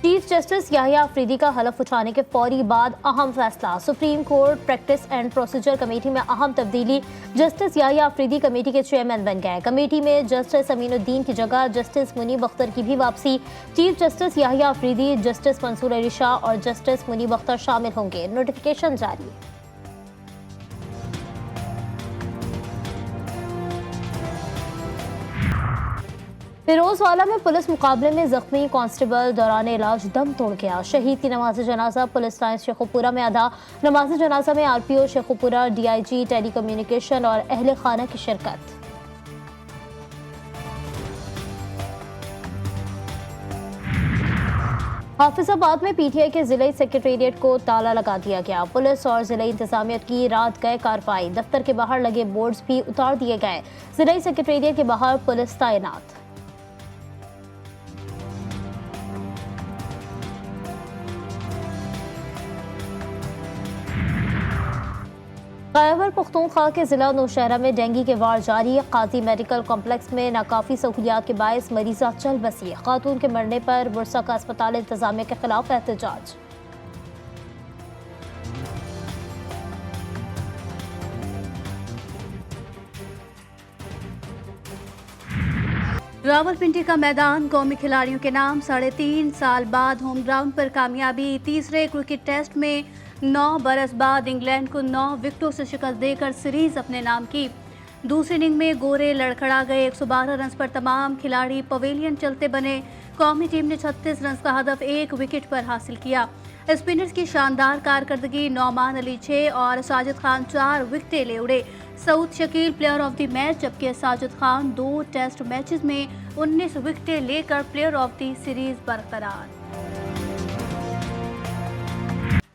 Chief justice Yahya Afridi का हलफ उठाने के फौरी बाद अहम फैसला। Supreme court practice and procedure committee में अहम तब्दीली। जस्टिस याहिया अफरीदी कमेटी के चेयरमैन बन गए। कमेटी में जस्टिस अमीनुद्दीन की जगह जस्टिस मुनीब अख्तर की भी वापसी। Chief justice Yahya Afridi, justice Mansoor Ali Shah और जस्टिस मुनीब अख्तर शामिल होंगे। नोटिफिकेशन जारी। फिरोजवाला में पुलिस मुकाबले में जख्मी कांस्टेबल दौरान इलाज दम तोड़ गया। शहीद की नमाज जनाजा पुलिस लाइन शेखुपुरा में अदा। नमाज जनाजा में RPO Sheikhupura, DIG telecommunication और अहले खाना की शिरकत। हाफिजाबाद में पीटीआई के जिले सेक्रेटेरिएट को ताला लगा दिया गया। पुलिस और जिले इंतजामिया की रात गए कार्रवाई। दफ्तर के बाहर लगे बोर्ड्स भी उतार दिए गए। जिले सेक्रेटेरिएट के बाहर पुलिस तैनात। खैबर पख्तूनख्वा के जिला नौशहरा में डेंगू के वार जारी। काजी मेडिकल कॉम्प्लेक्स में नाकाफी सहूलियात के बायस मरीजा चल बसी। खातून के मरने पर बुरसा का अस्पताल इंतजामिया के खिलाफ एहतजाज। रावलपिंडी का मैदान कौमी खिलाड़ियों के नाम। 3.5 साल बाद होम ग्राउंड पर कामयाबी। तीसरे क्रिकेट टेस्ट में 9 बरस बाद इंग्लैंड को 9 विकेटों से शिकस्त देकर सीरीज अपने नाम की। दूसरी इनिंग में गोरे लड़खड़ा गए। 112 रन पर तमाम खिलाड़ी पवेलियन चलते बने। कौमी टीम ने 36 रन का हदफ 1 विकेट पर हासिल किया। स्पिनर्स की शानदार कारकर्दगी। नौमान अली 6 और साजिद खान 4 विकेटें ले उड़े। Saud Shakeel player of the match, जबकि साजिद खान 2 टेस्ट मैचेस में 19 विकेटें लेकर प्लेयर ऑफ द सीरीज बरकरार।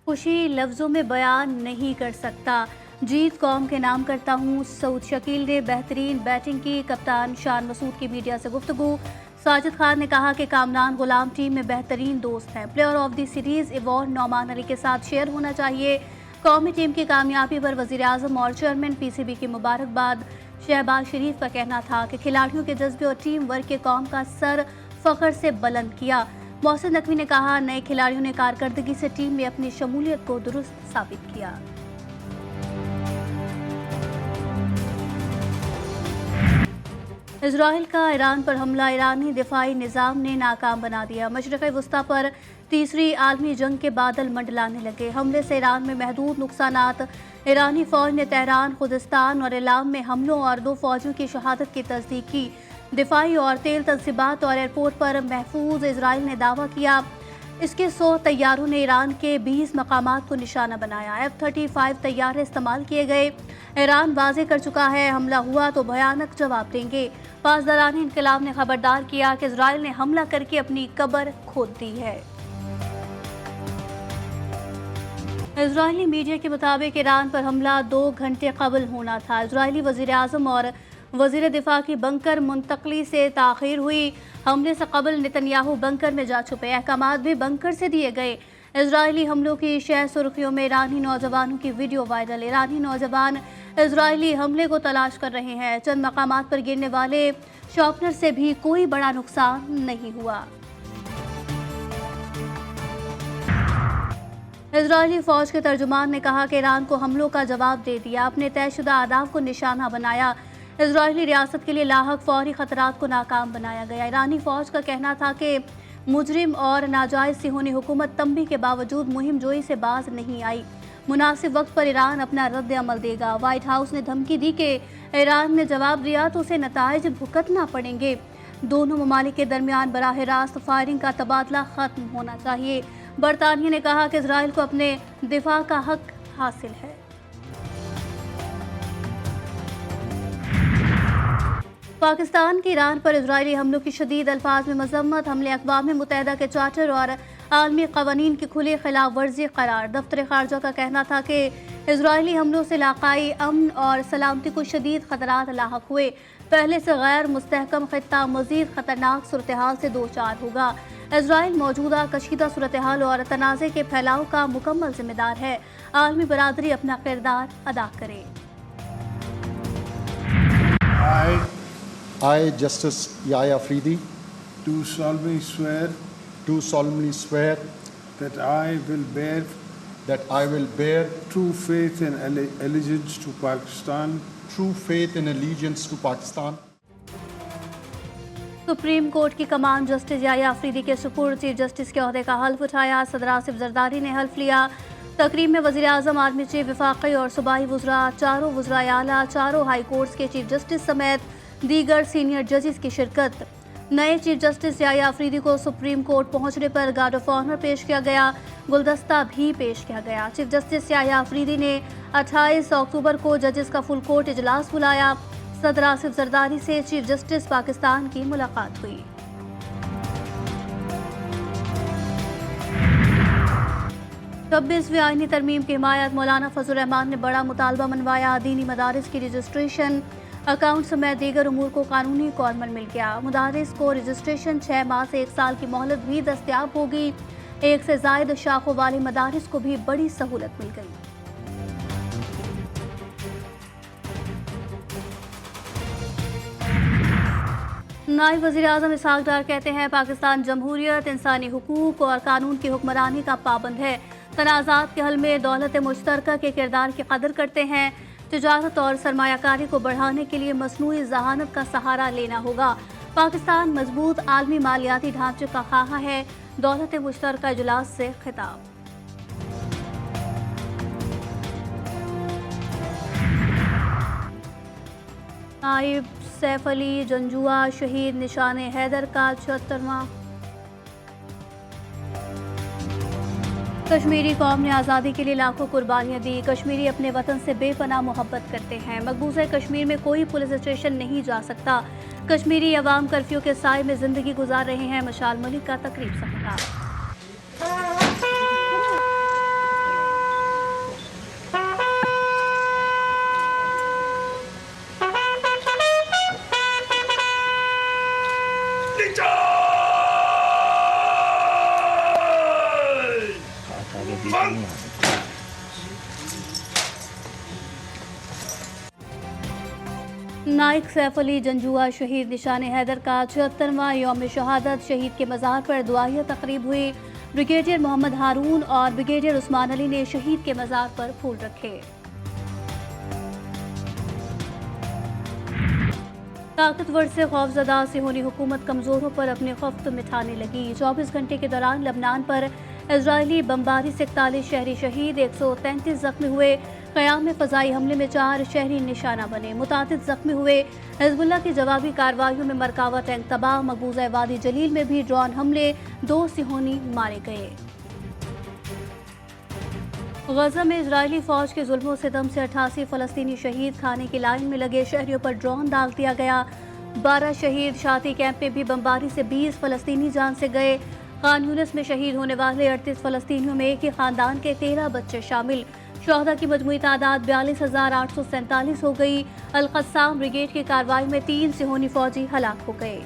खुशी लफ्जों में बयान नहीं कर सकता, जीत कौम के नाम करता हूँ। सऊद शकील ने बेहतरीन बैटिंग की। कप्तान शान मसूद की मीडिया से गुफ्तगू। साजिद खान ने कहा कि कामरान गुलाम टीम में बेहतरीन दोस्त हैं। Player of the series award Nauman Ali के साथ शेयर होना चाहिए। कौमी टीम की कामयाबी पर वज़ीर आज़म और चेयरमैन पीसीबी की मुबारकबाद। शहबाज शरीफ का कहना था कि खिलाड़ियों के जज्बे और टीम वर्क के कौम का सर फख्र से बुलंद किया। मोहसिन नकवी ने कहा, नए खिलाड़ियों ने कारकर्दगी से टीम में अपनी शमूलियत को दुरुस्त साबित किया। इजराइल का ईरान पर हमला ईरानी दिफाई निज़ाम ने नाकाम बना दिया। मशरिक़ वस्ता पर तीसरी आलमी जंग के बादल मंडलाने लगे। हमले से ईरान में महदूद नुकसानात। ईरानी फौज ने तेहरान, खुदिस्तान और इलाम में हमलों और 2 फौजियों की शहादत की तस्दीक की। दिफाई और तेल तंसीबात और एयरपोर्ट पर महफूज। इजराइल ने दावा किया इसके 100 तैयारों ने ईरान के 20 मकामात को निशाना बनाया। F-35 तैयारे इस्तेमाल किए गए। ईरान वाज़े कर चुका है, हमला हुआ तो भयानक जवाब देंगे। पासदारानी इनकलाब ने खबरदार किया कि इजराइल ने हमला करके अपनी कब्र खोद दी है। इजरायली मीडिया के मुताबिक ईरान पर हमला 2 घंटे कबल होना था। इजरायली वज़ीर आज़म और वज़ीर दिफा की बंकर मुंतकली से ताख़ीर हुई। हमले से कबल नेतन्याहू बंकर में जा छुपे। अहकामात भी बंकर से दिए गए। इजरायली हमलों की शह सुर्खियों में ईरानी नौजवानों की वीडियो वायरल। ईरानी नौजवान इजरायली हमले को तलाश कर रहे हैं। चंद मकामात पर गिरने वाले शॉर्पनर से भी कोई बड़ा नुकसान नहीं हुआ। इजरायली फौज के तर्जुमान ने कहा कि ईरान को हमलों का जवाब दे दिया, अपने तयशुदा अहदाफ को निशाना बनाया। इजरायली रियासत के लिए लाहक फौरी खतरात को नाकाम बनाया गया। ईरानी फौज का कहना था कि मुजरिम और नाजायज सिहोनी हुकूमत तंबी के बावजूद मुहिम जोई से बाज नहीं आई। मुनासिब वक्त पर ईरान अपना रद्द अमल देगा। व्हाइट हाउस ने धमकी दी कि ईरान ने जवाब दिया तो उसे नताइज भुगतना पड़ेंगे। दोनों ममालिक के दरमियान बराह रास्त फायरिंग का तबादला खत्म होना चाहिए। बरतानिया ने कहा कि इजराइल को अपने दिफा का हक हासिल है। पाकिस्तान की ईरान पर इजरायली हमलों की शदीद अल्फाज में मजम्मत। हमले अक़वाम मुत्तहिदा के चार्टर और आलमी क़वानीन की खुली खिलाफ वर्जी करार। दफ्तर खारजा का कहना था कि इजरायली हमलों से इलाकाई अमन और सलामती को शदीद खतरात लाहक हुए। पहले से गैर मुस्तहकम खित्ता मजीद खतरनाक सूरत हाल से दो चार होगा। इजराइल मौजूदा कशीदा सूरत हाल और तनाज़े के फैलाव का मुकम्मल जिम्मेदार है। आलमी बरादरी अपना किरदार अदा करे। I, Justice Yahya Afridi, do solemnly swear do solemnly swear that I will bear that I will bear true faith and allegiance to Pakistan true faith and allegiance to Pakistan. Supreme court की कमान justice याया अफरीदी के सुपुर्द, chief justice के ओहदे का हल्फ उठाया। सदर आसिफ जरदारी ने हल्फ लिया। तकरीब में वज़ीर आज़म, आर्मी चीफ, वफाकी और सूबाई वज़रा, चारों वज़राए आला, चारों हाई कोर्ट्स के चीफ जस्टिस समेत दीगर सीनियर जजेस की शिरकत। नए चीफ जस्टिस याया अफरीदी को सुप्रीम कोर्ट पहुंचने पर गार्ड ऑफ ऑनर पेश किया गया, गुलदस्ता भी पेश किया गया। चीफ जस्टिस याया अफरीदी ने 28 अक्टूबर को जजेस का फुल कोर्ट इजलास बुलाया। सदर आसिफ जरदारी से चीफ जस्टिस पाकिस्तान की मुलाकात हुई। छब्बीसवीं आईनी तरमीम की हिमायत, मौलाना फजल रहमान ने बड़ा मुतालबा मनवाया। दीनी मदारिस की रजिस्ट्रेशन, अकाउंट समेत दीगर उमूर को कानूनी कॉर्मर मिल गया। मदारिस को रजिस्ट्रेशन 6 माह से 1 साल की मोहलत भी दस्तयाब होगी। 1 से ज़ायद शाखों वाले मदारिस को भी बड़ी सहूलत मिल गई। नायब वज़ीर आज़म इसहाक डार कहते हैं, पाकिस्तान जमहूरियत, इंसानी हुकूक और कानून की हुक्मरानी का पाबंद है। तनाज़ात के हल में दौलत मुश्तरका के किरदार की कदर करते हैं। तिजारत और सरमायाकारी को बढ़ाने के लिए मसनूई ज़हानत का सहारा लेना होगा। पाकिस्तान मजबूत आलमी मालियाती ढांचे का ख्वाह है। दौलत मुश्तरका इजलास से खिताब। नायब सैफ अली जंजुआ शहीद निशान हैदर का 76वां। कश्मीरी कौम ने आज़ादी के लिए लाखों कुर्बानियां दी। कश्मीरी अपने वतन से बेपनाह मोहब्बत करते हैं। मकबूजा कश्मीर में कोई पुलिस स्टेशन नहीं जा सकता। कश्मीरी अवाम कर्फ्यू के साए में जिंदगी गुजार रहे हैं। मशाल मलिक का तकरीब से खिताब। नाइक सैफ अली जंजुआ शहीद निशान हैदर का 76वां यौम शहादत। शहीद के मज़ार पर दुआया तकरीब हुई। ब्रिगेडियर मोहम्मद हारून और ब्रिगेडियर उस्मान अली ने शहीद के मज़ार पर फूल रखे। ताकतवर से खौफजदा सिहोनी हुकूमत कमज़ोरों पर अपनी खफ्त मिटाने लगी। 24 घंटे के दौरान लबनान पर इजरायली बमबारी से 41 शहरी शहीद, 133 जख्मी हुए। क़याम में फ़ज़ाई हमले में 4 शहरी निशाना बने, मुतादिद जख्मी हुए। हिज़्बुल्लाह की जवाबी कार्रवाइयों में मरकावा टैंक तबाह। मकबूजा वादी जलील में भी ड्रोन हमले, 2 सिहोनी मारे गए। गजा में इजरायली फ़ौज के जुल्मों सितम से 88 फ़लस्तीनी शहीद। खाने की लाइन में लगे शहरियों पर ड्रोन दाग दिया गया। 12 शहीद। शाती कैंप में भी बमबारी से 20 फ़लस्तीनी जान से गए। खान यूनिस में शहीद होने वाले 38 फ़लस्तीनियों में एक ही ख़ानदान के 13 बच्चे शामिल। शोहदा की मजमूई तादाद 42,847 हो गई। अल-क़स्साम ब्रिगेड की कार्रवाई में 3 सिहोनी फौजी हलाक हो गए।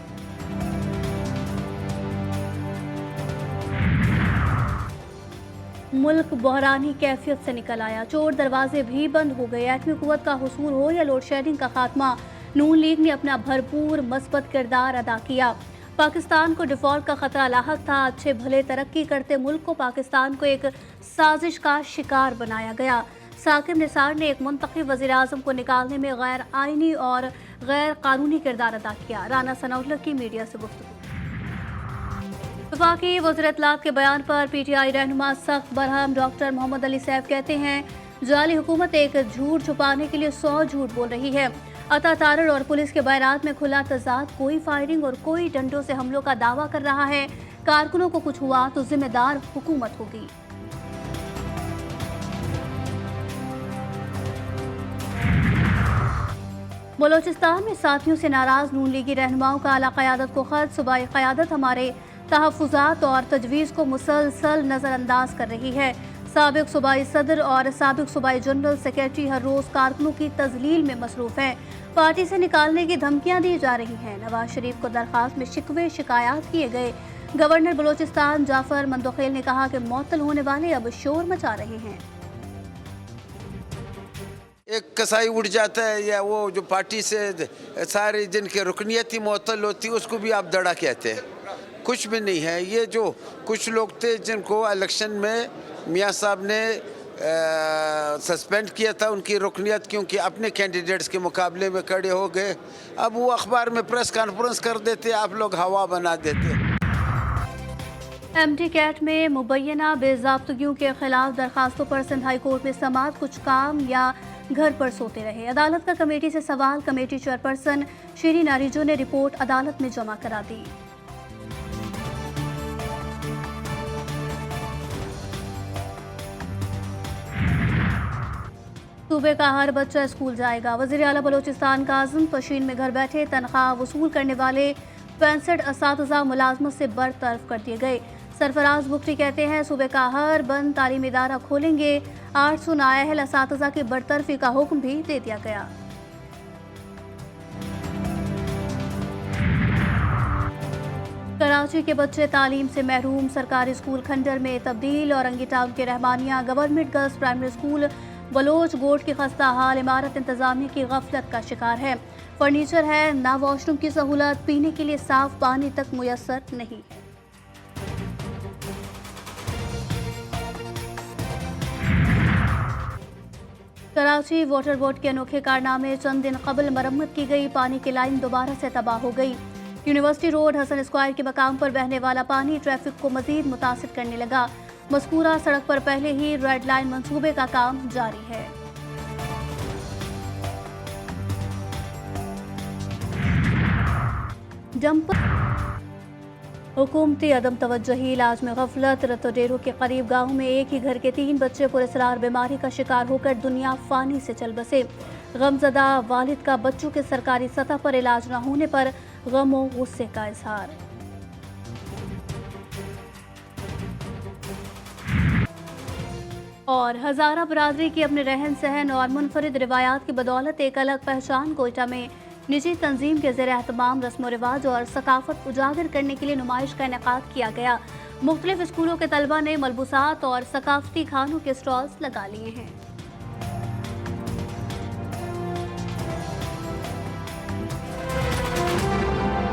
मुल्क बहरानी कैफियत से निकल आया। चोर दरवाजे भी बंद हो गए। एटमी कुव्वत का हुसूल हो या लोड शेडिंग का खात्मा, नून लीग ने अपना भरपूर मस्बत किरदार अदा किया। पाकिस्तान को डिफॉल्ट का खतरा लाहक था। अच्छे भले तरक्की करते मुल्क को पाकिस्तान को एक साजिश का शिकार बनाया गया। साकिब निसार ने एक मुंतखब वज़ीर आज़म को निकालने में गैर आइनी और गैर कानूनी किरदार अदा किया। राना सनाउल्लाह की मीडिया से गुफ्तगू। वफाकी वज़ीर इत्तलात के बयान पर PTI रहनुमा सख्त बरहम। डॉक्टर मोहम्मद अली सैफ कहते हैं, जाली हुकूमत एक झूठ छुपाने के लिए 100 झूठ बोल रही है। अता तारड़ और पुलिस के बयानात में खुला तजाद, कोई फायरिंग और कोई डंडों से हमलों का दावा कर रहा है। कारकुनों को कुछ हुआ तो जिम्मेदार हुकूमत होगी। बलोचिस्तान में साथियों से नाराज नून लीगी रहनुमाओं का आला क़यादत को खत। सूबाई क़यादत हमारे तहफ़्फ़ुज़ात और तजवीज़ को मुसलसल नज़रअंदाज कर रही है। साबिक़ सूबाई सदर और साबिक़ सूबाई जनरल सेक्रेटरी हर रोज़ कारकुनों की तज़लील में मसरूफ़ हैं। पार्टी से निकालने की धमकियां दी जा रही हैं। नवाज शरीफ को दरख्वास्त में शिकवे शिकायत किए गए। गवर्नर बलोचिस्तान जाफर मंदोखेल ने कहा कि मुअत्तल होने वाले अब शोर मचा रहे हैं। एक कसाई उड़ जाता है या वो जो पार्टी से सारे जिनके रुकनियत ही मुअत्तल होती है उसको भी आप दड़ा कहते हैं। कुछ भी नहीं है। ये जो कुछ लोग थे जिनको इलेक्शन में मियाँ साहब ने सस्पेंड किया था, उनकी रुकनियत क्योंकि अपने कैंडिडेट्स के मुकाबले में खड़े हो गए, अब वो अखबार में प्रेस कॉन्फ्रेंस कर देते, आप लोग हवा बना देते। एमडी कैट में मुबैना बेज़ाब्तगियों के खिलाफ दरखास्तों पर सिंध हाई कोर्ट में समाअत, कुछ काम या घर पर सोते रहे। अदालत का कमेटी से सवाल, कमेटी चेयरपर्सन शीरीन आरिजो ने रिपोर्ट अदालत में जमा करा दी। सूबे का हर बच्चा स्कूल जाएगा। वज़ीर आला बलोचिस्तान काज़िम पशीन में घर बैठे तनख्वाह वसूल करने वाले 65 असातिज़ा मुलाजमत से बरतरफ कर दिए गए। सरफराज बुख्ती कहते हैं सूबे का हर बंद तालीमी इदारा खोलेंगे। 800 नाअहल असातिज़ा की बरतरफी का हुक्म भी दे दिया गया। कराची के बच्चे तालीम से महरूम, सरकारी स्कूल खंडर में तब्दील। औरंगी टाउन के Rahmania government girls primary school Baloch Goth की खस्ता हाल इमारत इंतजामिया की गफलत का शिकार है। फर्नीचर है ना वॉशरूम की सहूलत, पीने के लिए साफ पानी तक मुयस्सर नहीं है। कराची वाटर बोर्ड के अनोखे कारनामे, चंद दिन कबल मरम्मत की गई पानी की लाइन दोबारा से तबाह हो गई। यूनिवर्सिटी रोड हसन स्क्वायर के मकाम पर बहने वाला पानी ट्रैफिक को मजीद मुतासिर करने लगा। मज़कूरा सड़क पर पहले ही रेड लाइन मंसूबे का काम जारी है। डंपर हुकूमती अदम तवज्जुही, इलाज में गफलत। रतोडेरो के करीब गांव में एक ही घर के 3 बच्चे पुरअसरार बीमारी का शिकार होकर दुनिया फानी से चल बसे। गमजदा वालिद का बच्चों के सरकारी सतह पर इलाज न होने पर गम और गुस्से का इजहार। और हज़ारा बरादरी की अपने रहन सहन और मुनफरिद रिवायात की बदौलत एक अलग पहचान कोयटा में निजी तंजीम के ज़ेर एहतमाम रस्म रिवाज और सकाफत उजागर करने के लिए नुमाइश का इनेकाद किया गया। मुख्तलिफ स्कूलों के तलबा ने मलबूसात और सकाफती खानों के स्टॉल्स लगा लिए हैं।